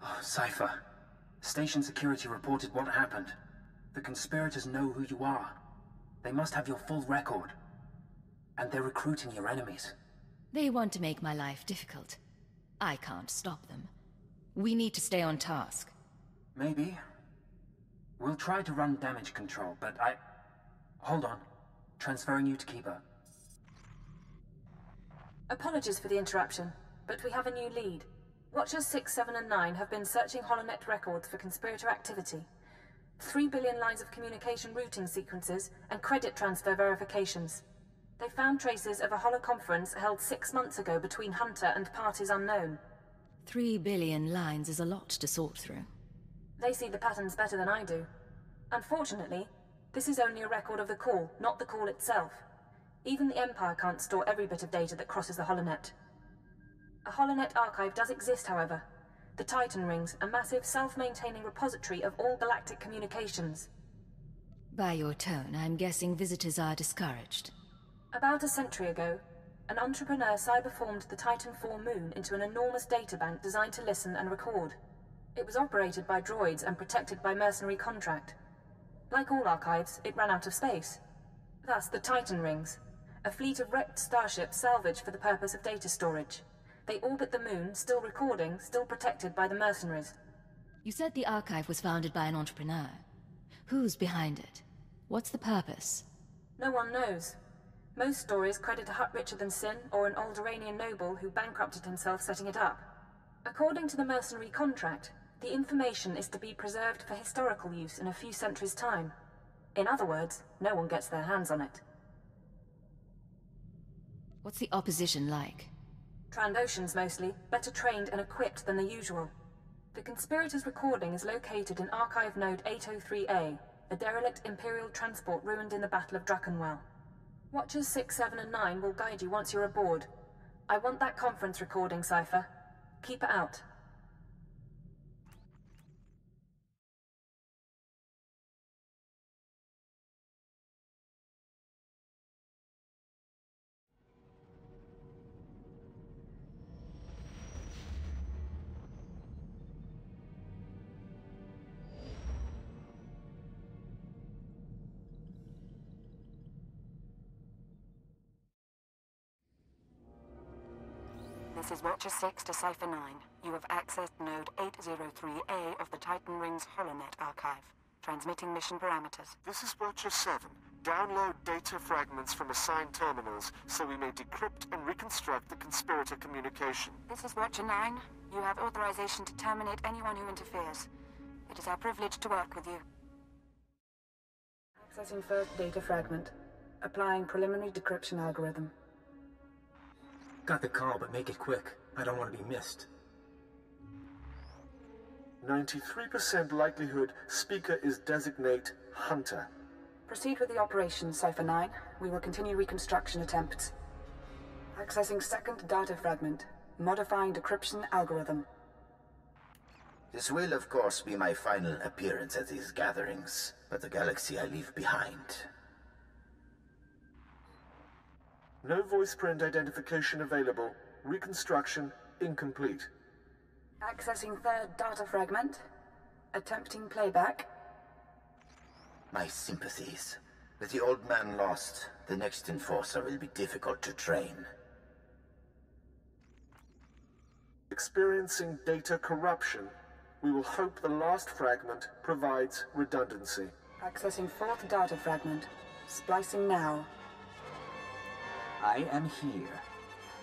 Oh, Cypher. Station security reported what happened. The conspirators know who you are. They must have your full record. And they're recruiting your enemies. They want to make my life difficult. I can't stop them. We need to stay on task. Maybe. We'll try to run damage control, but Hold on. Transferring you to Keeper. Apologies for the interruption, but we have a new lead. Watchers 6, 7, and 9 have been searching Holonet records for conspirator activity. 3 billion lines of communication routing sequences and credit transfer verifications. They found traces of a holoconference held 6 months ago between Hunter and parties unknown. 3 billion lines is a lot to sort through. They see the patterns better than I do. Unfortunately, this is only a record of the call, not the call itself. Even the Empire can't store every bit of data that crosses the Holonet. A Holonet archive does exist, however. The Tytun rings, a massive self-maintaining repository of all galactic communications. By your tone, I'm guessing visitors are discouraged. About a century ago, an entrepreneur cyberformed the Titan IV moon into an enormous databank designed to listen and record. It was operated by droids and protected by mercenary contract. Like all archives, it ran out of space. Thus, the Titan rings, a fleet of wrecked starships salvaged for the purpose of data storage. They orbit the moon, still recording, still protected by the mercenaries. You said the archive was founded by an entrepreneur. Who's behind it? What's the purpose? No one knows. Most stories credit a Hutt-Richard-than-Sin or an Alderaanian noble who bankrupted himself setting it up. According to the mercenary contract, the information is to be preserved for historical use in a few centuries' time. In other words, no one gets their hands on it. What's the opposition like? Trandoshans mostly, better trained and equipped than the usual. The conspirators' recording is located in Archive Node 803A, a derelict Imperial transport ruined in the Battle of Druckenwell. Watchers 6, 7, and 9 will guide you once you're aboard. I want that conference recording, Cypher. Keep it out. This is Watcher 6 to Cypher 9. You have accessed Node 803A of the Titan Rings Holonet archive. Transmitting mission parameters. This is Watcher 7. Download data fragments from assigned terminals so we may decrypt and reconstruct the conspirator communication. This is Watcher 9. You have authorization to terminate anyone who interferes. It is our privilege to work with you. Accessing first data fragment. Applying preliminary decryption algorithm. Got the call, but make it quick. I don't want to be missed. 93% likelihood speaker is designate Hunter. Proceed with the operation, Cypher 9. We will continue reconstruction attempts. Accessing second data fragment. Modifying decryption algorithm. This will, of course, be my final appearance at these gatherings, but the galaxy I leave behind. No voice print identification available. Reconstruction incomplete. Accessing third data fragment. Attempting playback. My sympathies. With the old man lost, the next enforcer will be difficult to train. Experiencing data corruption. We will hope the last fragment provides redundancy. Accessing fourth data fragment. Splicing now. I am here.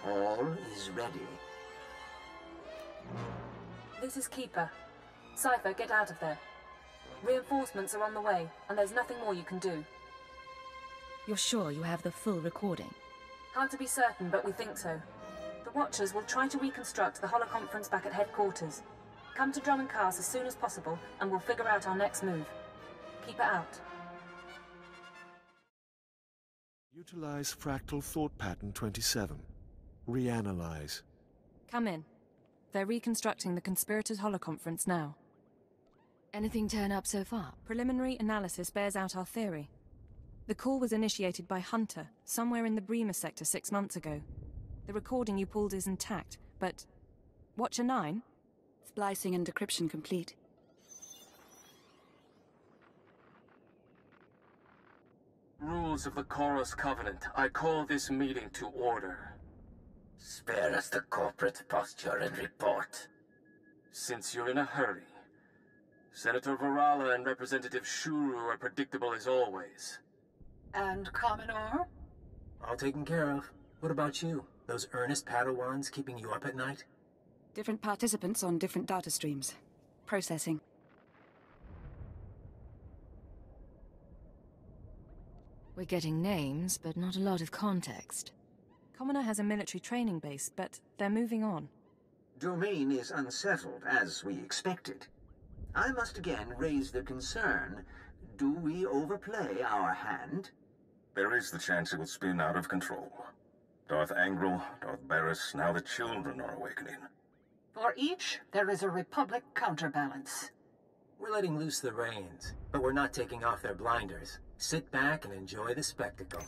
All is ready. This is Keeper. Cypher, get out of there. Reinforcements are on the way, and there's nothing more you can do. You're sure you have the full recording? Hard to be certain, but we think so. The Watchers will try to reconstruct the holoconference back at headquarters. Come to Drum and Cars as soon as possible, and we'll figure out our next move. Keep it out. Utilize fractal thought pattern 27. Reanalyze. Come in. They're reconstructing the conspirators' holoconference now. Anything turn up so far? Preliminary analysis bears out our theory. The call was initiated by Hunter, somewhere in the Bremer sector 6 months ago. The recording you pulled is intact, but... Watcher 9? Splicing and decryption complete. Rules of the Chorus Covenant. I call this meeting to order. Spare us the corporate posture and report. Since you're in a hurry, Senator Varala and Representative Shuru are predictable as always. And Commodore? All taken care of. What about you? Those earnest Padawans keeping you up at night? Different participants on different data streams. Processing. We're getting names, but not a lot of context. Commoner has a military training base, but they're moving on. Domain is unsettled, as we expected. I must again raise the concern. Do we overplay our hand? There is the chance it will spin out of control. Darth Angral, Darth Barris, now the children are awakening. For each, there is a Republic counterbalance. We're letting loose the reins, but we're not taking off their blinders. Sit back and enjoy the spectacle.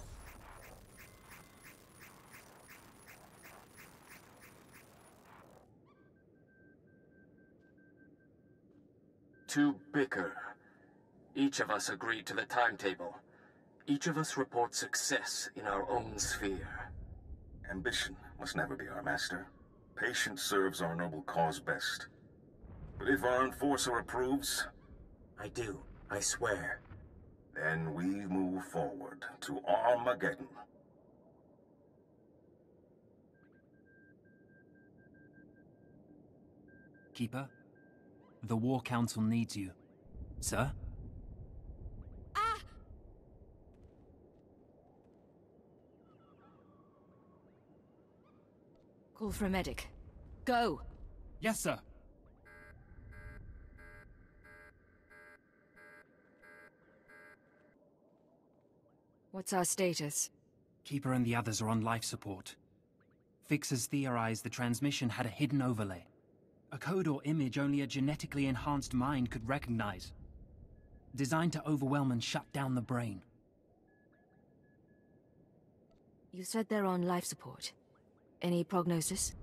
To bicker. Each of us agreed to the timetable. Each of us reports success in our own sphere. Ambition must never be our master. Patience serves our noble cause best. But if our enforcer approves... I do, I swear. Then we move forward to Armageddon. Keeper, the War Council needs you. Sir? Call for a medic. Go! Yes, sir. What's our status? Keeper and the others are on life support. Fixers theorize the transmission had a hidden overlay. A code or image only a genetically enhanced mind could recognize. Designed to overwhelm and shut down the brain. You said they're on life support. Any prognosis?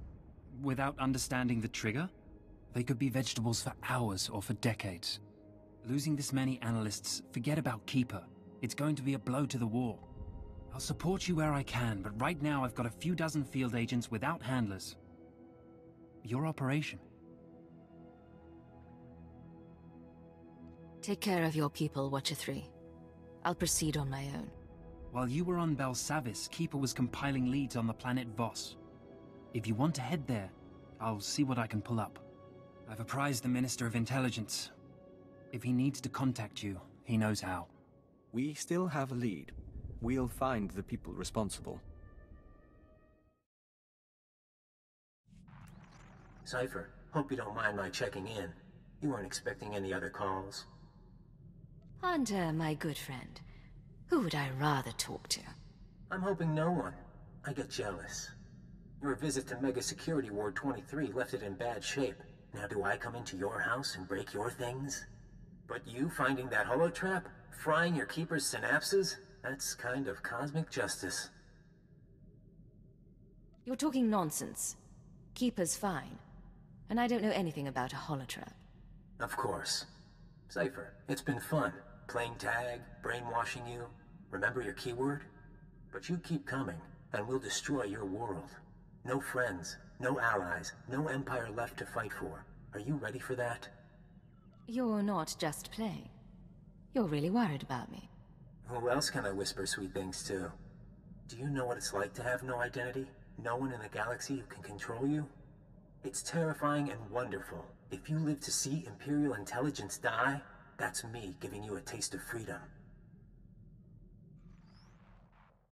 Without understanding the trigger, they could be vegetables for hours or for decades. Losing this many analysts, forget about Keeper. It's going to be a blow to the war. I'll support you where I can, but right now I've got a few dozen field agents without handlers. Your operation. Take care of your people, Watcher 3. I'll proceed on my own. While you were on Belsavis, Keeper was compiling leads on the planet Voss. If you want to head there, I'll see what I can pull up. I've apprised the Minister of Intelligence. If he needs to contact you, he knows how. We still have a lead. We'll find the people responsible. Cypher, hope you don't mind my checking in. You weren't expecting any other calls? Hunter, my good friend. Who would I rather talk to? I'm hoping no one. I get jealous. Your visit to Mega Security Ward 23 left it in bad shape. Now do I come into your house and break your things? But you finding that holotrap? Frying your keeper's synapses? That's kind of cosmic justice. You're talking nonsense. Keeper's fine. And I don't know anything about a holotrap. Of course. Cypher, it's been fun. Playing tag, brainwashing you. Remember your keyword? But you keep coming, and we'll destroy your world. No friends, no allies, no empire left to fight for. Are you ready for that? You're not just playing. You're really worried about me. Who else can I whisper sweet things to? Do you know what it's like to have no identity? No one in the galaxy who can control you? It's terrifying and wonderful. If you live to see Imperial intelligence die, that's me giving you a taste of freedom.